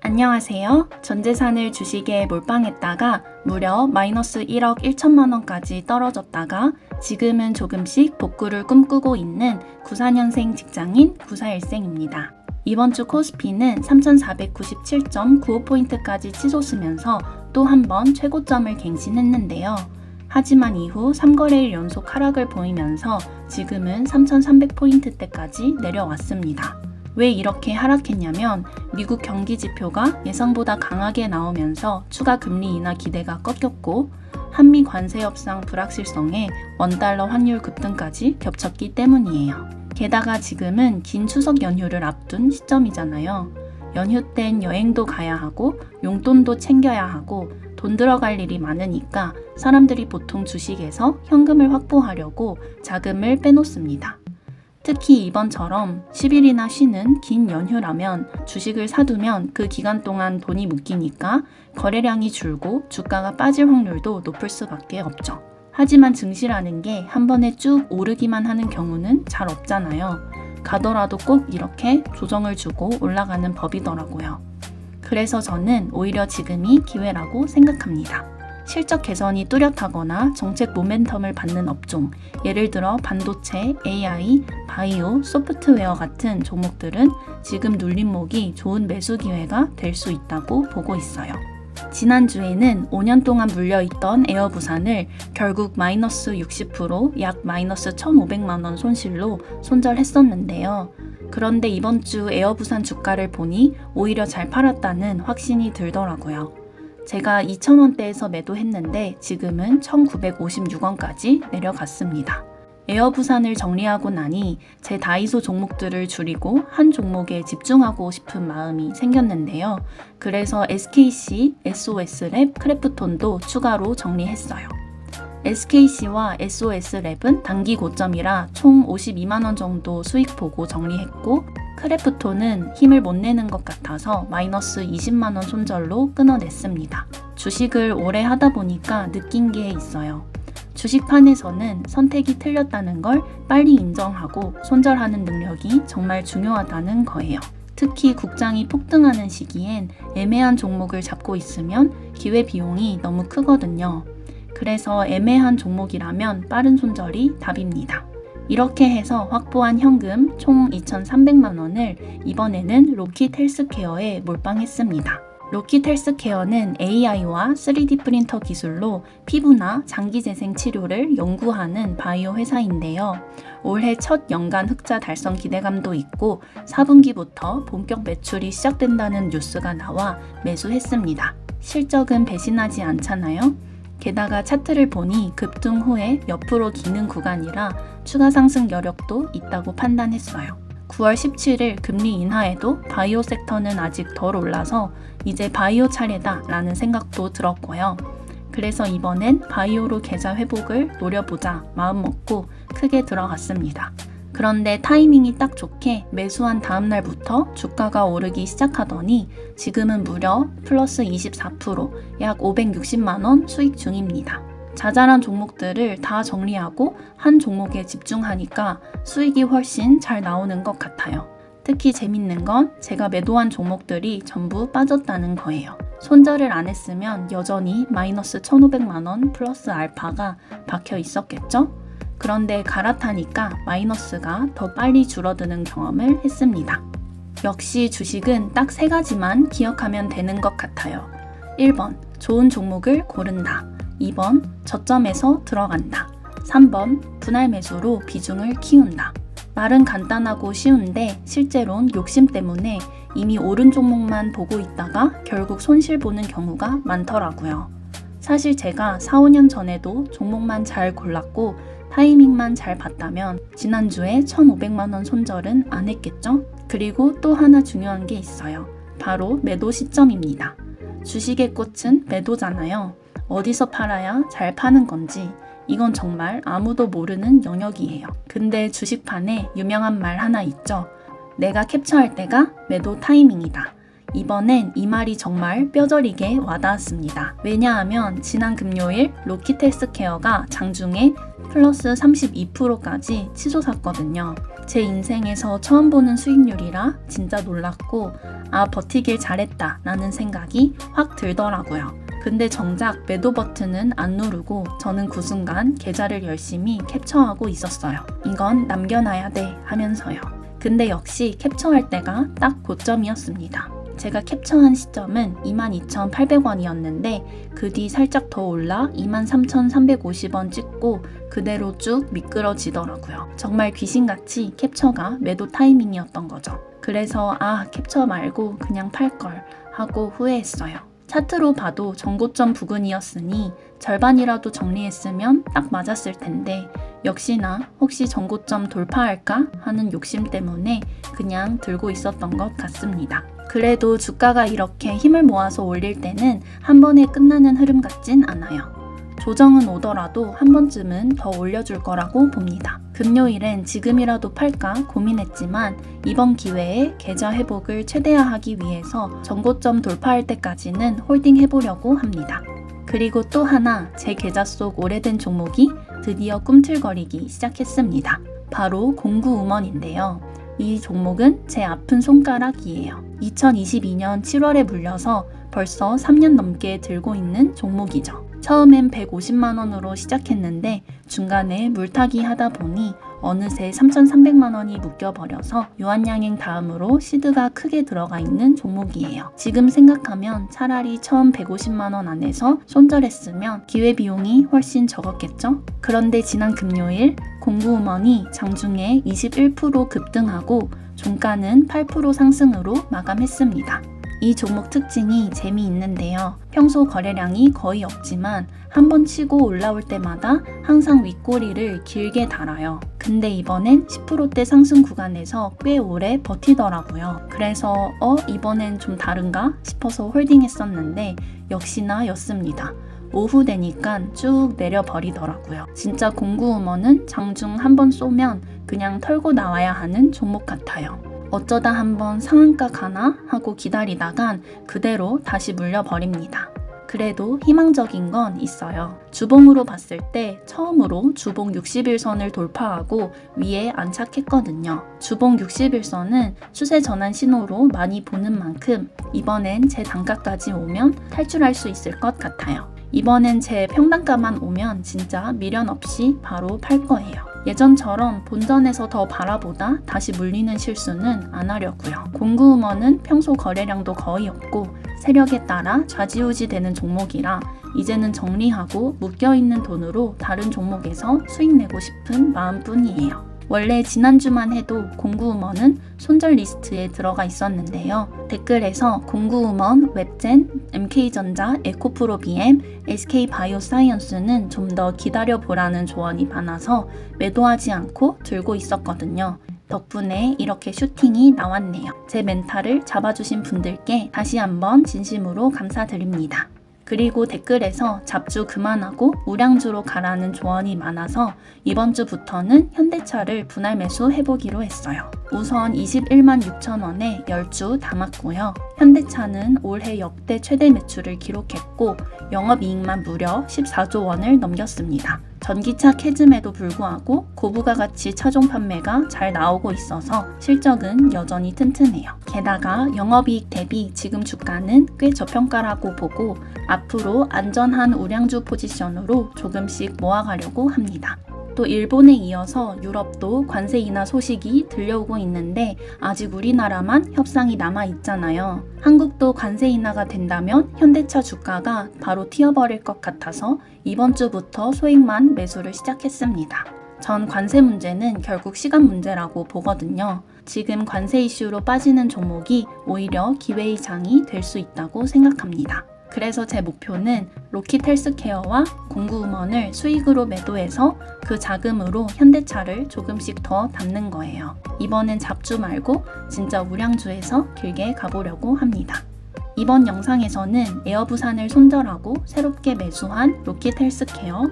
안녕하세요. 전 재산을 주식에 몰빵했다가 무려 마이너스 1억 1천만 원까지 떨어졌다가 지금은 조금씩 복구를 꿈꾸고 있는 94년생 직장인 94일생입니다. 이번 주 코스피는 3,497.95포인트까지 치솟으면서 또 한 번 최고점을 갱신했는데요. 하지만 이후 3거래일 연속 하락을 보이면서 지금은 3,300포인트대까지 내려왔습니다. 왜 이렇게 하락했냐면 미국 경기 지표가 예상보다 강하게 나오면서 추가 금리 인하 기대가 꺾였고 한미 관세 협상 불확실성에 원달러 환율 급등까지 겹쳤기 때문이에요. 게다가 지금은 긴 추석 연휴를 앞둔 시점이잖아요. 연휴 땐 여행도 가야 하고 용돈도 챙겨야 하고 돈 들어갈 일이 많으니까 사람들이 보통 주식에서 현금을 확보하려고 자금을 빼놓습니다. 특히 이번처럼 10일이나 쉬는 긴 연휴라면 주식을 사두면 그 기간 동안 돈이 묶이니까 거래량이 줄고 주가가 빠질 확률도 높을 수밖에 없죠. 하지만 증시라는 게 한 번에 쭉 오르기만 하는 경우는 잘 없잖아요. 가더라도 꼭 이렇게 조정을 주고 올라가는 법이더라고요. 그래서 저는 오히려 지금이 기회라고 생각합니다. 실적 개선이 뚜렷하거나 정책 모멘텀을 받는 업종, 예를 들어 반도체, AI, 바이오, 소프트웨어 같은 종목들은 지금 눌림목이 좋은 매수 기회가 될 수 있다고 보고 있어요. 지난주에는 5년 동안 물려있던 에어부산을 결국 마이너스 60%, 약 마이너스 1,500만 원 손실로 손절했었는데요. 그런데 이번 주 에어부산 주가를 보니 오히려 잘 팔았다는 확신이 들더라고요. 제가 2,000원대에서 매도했는데 지금은 1,956원까지 내려갔습니다. 에어부산을 정리하고 나니 제 다이소 종목들을 줄이고 한 종목에 집중하고 싶은 마음이 생겼는데요. 그래서 SKC, SOS랩, 크래프톤도 추가로 정리했어요. SKC와 SOS랩은 단기 고점이라 총 52만원 정도 수익 보고 정리했고 크래프톤은 힘을 못 내는 것 같아서 마이너스 20만원 손절로 끊어냈습니다. 주식을 오래 하다 보니까 느낀 게 있어요. 주식판에서는 선택이 틀렸다는 걸 빨리 인정하고 손절하는 능력이 정말 중요하다는 거예요. 특히 국장이 폭등하는 시기엔 애매한 종목을 잡고 있으면 기회비용이 너무 크거든요. 그래서 애매한 종목이라면 빠른 손절이 답입니다. 이렇게 해서 확보한 현금 총 2,300만 원을 이번에는 로킷 헬스케어에 몰빵했습니다. 로킷 헬스케어는 AI와 3D 프린터 기술로 피부나 장기 재생 치료를 연구하는 바이오 회사인데요. 올해 첫 연간 흑자 달성 기대감도 있고 4분기부터 본격 매출이 시작된다는 뉴스가 나와 매수했습니다. 실적은 배신하지 않잖아요. 게다가 차트를 보니 급등 후에 옆으로 기는 구간이라 추가 상승 여력도 있다고 판단했어요. 9월 17일 금리 인하에도 바이오 섹터는 아직 덜 올라서 이제 바이오 차례다 라는 생각도 들었고요. 그래서 이번엔 바이오로 계좌 회복을 노려보자 마음먹고 크게 들어갔습니다. 그런데 타이밍이 딱 좋게 매수한 다음날부터 주가가 오르기 시작하더니 지금은 무려 플러스 24%, 약 560만원 수익 중입니다. 자잘한 종목들을 다 정리하고 한 종목에 집중하니까 수익이 훨씬 잘 나오는 것 같아요. 특히 재밌는 건 제가 매도한 종목들이 전부 빠졌다는 거예요. 손절을 안 했으면 여전히 마이너스 1,500만원 플러스 알파가 박혀 있었겠죠? 그런데 갈아타니까 마이너스가 더 빨리 줄어드는 경험을 했습니다. 역시 주식은 딱 3가지만 기억하면 되는 것 같아요. 1번, 좋은 종목을 고른다. 2번, 저점에서 들어간다. 3번, 분할 매수로 비중을 키운다. 말은 간단하고 쉬운데 실제론 욕심 때문에 이미 오른 종목만 보고 있다가 결국 손실 보는 경우가 많더라고요. 사실 제가 4, 5년 전에도 종목만 잘 골랐고 타이밍만 잘 봤다면 지난주에 1,500만원 손절은 안 했겠죠? 그리고 또 하나 중요한 게 있어요. 바로 매도 시점입니다. 주식의 꽃은 매도잖아요. 어디서 팔아야 잘 파는 건지 이건 정말 아무도 모르는 영역이에요. 근데 주식판에 유명한 말 하나 있죠. 내가 캡처할 때가 매도 타이밍이다. 이번엔 이 말이 정말 뼈저리게 와닿았습니다. 왜냐하면 지난 금요일 로킷 헬스케어가 장중에 플러스 32%까지 치솟았거든요. 제 인생에서 처음 보는 수익률이라 진짜 놀랐고 버티길 잘했다 라는 생각이 확 들더라고요. 근데 정작 매도 버튼은 안 누르고 저는 그 순간 계좌를 열심히 캡처하고 있었어요. 이건 남겨놔야 돼 하면서요. 근데 역시 캡처할 때가 딱 고점이었습니다. 제가 캡처한 시점은 22,800원이었는데 그 뒤 살짝 더 올라 23,350원 찍고 그대로 쭉 미끄러지더라고요. 정말 귀신같이 캡처가 매도 타이밍이었던 거죠. 그래서 캡처 말고 그냥 팔걸 하고 후회했어요. 차트로 봐도 전고점 부근이었으니 절반이라도 정리했으면 딱 맞았을 텐데 역시나 혹시 전고점 돌파할까 하는 욕심 때문에 그냥 들고 있었던 것 같습니다. 그래도 주가가 이렇게 힘을 모아서 올릴 때는 한 번에 끝나는 흐름 같진 않아요. 조정은 오더라도 한 번쯤은 더 올려줄 거라고 봅니다. 금요일엔 지금이라도 팔까 고민했지만 이번 기회에 계좌 회복을 최대화하기 위해서 전고점 돌파할 때까지는 홀딩 해보려고 합니다. 그리고 또 하나 제 계좌 속 오래된 종목이 드디어 꿈틀거리기 시작했습니다. 바로 공구우먼인데요. 이 종목은 제 아픈 손가락이에요. 2022년 7월에 물려서 벌써 3년 넘게 들고 있는 종목이죠. 처음엔 150만원으로 시작했는데 중간에 물타기 하다 보니 어느새 3,300만원이 묶여버려서 유한양행 다음으로 시드가 크게 들어가 있는 종목이에요. 지금 생각하면 차라리 처음 150만원 안에서 손절했으면 기회비용이 훨씬 적었겠죠? 그런데 지난 금요일 공구우먼이 장중에 21% 급등하고 종가는 8% 상승으로 마감했습니다. 이 종목 특징이 재미있는데요. 평소 거래량이 거의 없지만 한 번 치고 올라올 때마다 항상 윗꼬리를 길게 달아요. 근데 이번엔 10%대 상승 구간에서 꽤 오래 버티더라고요. 그래서 이번엔 좀 다른가 싶어서 홀딩했었는데 역시나 였습니다. 오후 되니까 쭉 내려버리더라고요. 진짜 공구우먼은 장중 한 번 쏘면 그냥 털고 나와야 하는 종목 같아요. 어쩌다 한번 상한가 가나 하고 기다리다간 그대로 다시 물려버립니다. 그래도 희망적인 건 있어요. 주봉으로 봤을 때 처음으로 주봉 60일선을 돌파하고 위에 안착했거든요. 주봉 60일선은 추세 전환 신호로 많이 보는 만큼 이번엔 제 단가까지 오면 탈출할 수 있을 것 같아요. 이번엔 제 평단가만 오면 진짜 미련 없이 바로 팔 거예요. 예전처럼 본전에서 더 바라보다 다시 물리는 실수는 안 하려고요. 공구우먼은 평소 거래량도 거의 없고 세력에 따라 좌지우지 되는 종목이라 이제는 정리하고 묶여있는 돈으로 다른 종목에서 수익 내고 싶은 마음뿐이에요. 원래 지난주만 해도 공구우먼은 손절 리스트에 들어가 있었는데요. 댓글에서 공구우먼, 웹젠, MK전자, 에코프로비엠, SK바이오사이언스는 좀 더 기다려보라는 조언이 많아서 매도하지 않고 들고 있었거든요. 덕분에 이렇게 슈팅이 나왔네요. 제 멘탈을 잡아주신 분들께 다시 한번 진심으로 감사드립니다. 그리고 댓글에서 잡주 그만하고 우량주로 가라는 조언이 많아서 이번 주부터는 현대차를 분할 매수 해보기로 했어요. 우선 21만 6천원에 10주 담았고요. 현대차는 올해 역대 최대 매출을 기록했고 영업이익만 무려 14조 원을 넘겼습니다. 전기차 캐즘에도 불구하고 고부가 가치 차종 판매가 잘 나오고 있어서 실적은 여전히 튼튼해요. 게다가 영업이익 대비 지금 주가는 꽤 저평가라고 보고 앞으로 안전한 우량주 포지션으로 조금씩 모아가려고 합니다. 또 일본에 이어서 유럽도 관세 인하 소식이 들려오고 있는데 아직 우리나라만 협상이 남아있잖아요. 한국도 관세 인하가 된다면 현대차 주가가 바로 튀어버릴 것 같아서 이번 주부터 소액만 매수를 시작했습니다. 전 관세 문제는 결국 시간 문제라고 보거든요. 지금 관세 이슈로 빠지는 종목이 오히려 기회의 장이 될 수 있다고 생각합니다. 그래서 제 목표는 로킷 헬스케어와 공구우먼을 수익으로 매도해서 그 자금으로 현대차를 조금씩 더 담는 거예요. 이번엔 잡주 말고 진짜 우량주에서 길게 가보려고 합니다. 이번 영상에서는 에어부산을 손절하고 새롭게 매수한 로킷 헬스케어,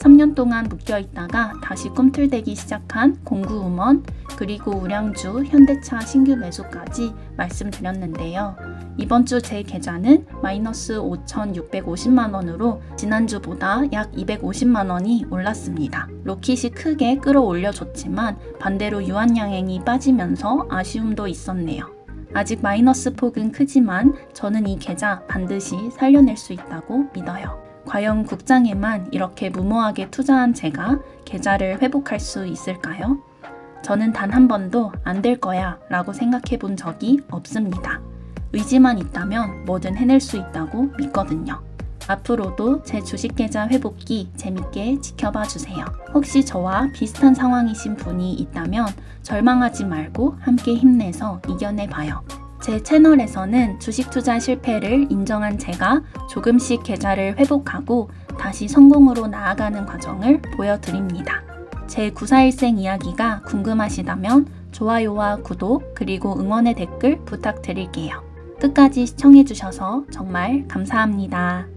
3년 동안 묶여 있다가 다시 꿈틀대기 시작한 공구음원, 그리고 우량주, 현대차 신규 매수까지 말씀드렸는데요. 이번 주 제 계좌는 마이너스 5,650만원으로 지난주보다 약 250만원이 올랐습니다. 로킷이 크게 끌어올려줬지만 반대로 유한양행이 빠지면서 아쉬움도 있었네요. 아직 마이너스 폭은 크지만 저는 이 계좌 반드시 살려낼 수 있다고 믿어요. 과연 국장에만 이렇게 무모하게 투자한 제가 계좌를 회복할 수 있을까요? 저는 단 한 번도 안 될 거야 라고 생각해 본 적이 없습니다. 의지만 있다면 뭐든 해낼 수 있다고 믿거든요. 앞으로도 제 주식계좌 회복기 재밌게 지켜봐 주세요. 혹시 저와 비슷한 상황이신 분이 있다면 절망하지 말고 함께 힘내서 이겨내봐요. 제 채널에서는 주식 투자 실패를 인정한 제가 조금씩 계좌를 회복하고 다시 성공으로 나아가는 과정을 보여드립니다. 제 94일생 이야기가 궁금하시다면 좋아요와 구독 그리고 응원의 댓글 부탁드릴게요. 끝까지 시청해주셔서 정말 감사합니다.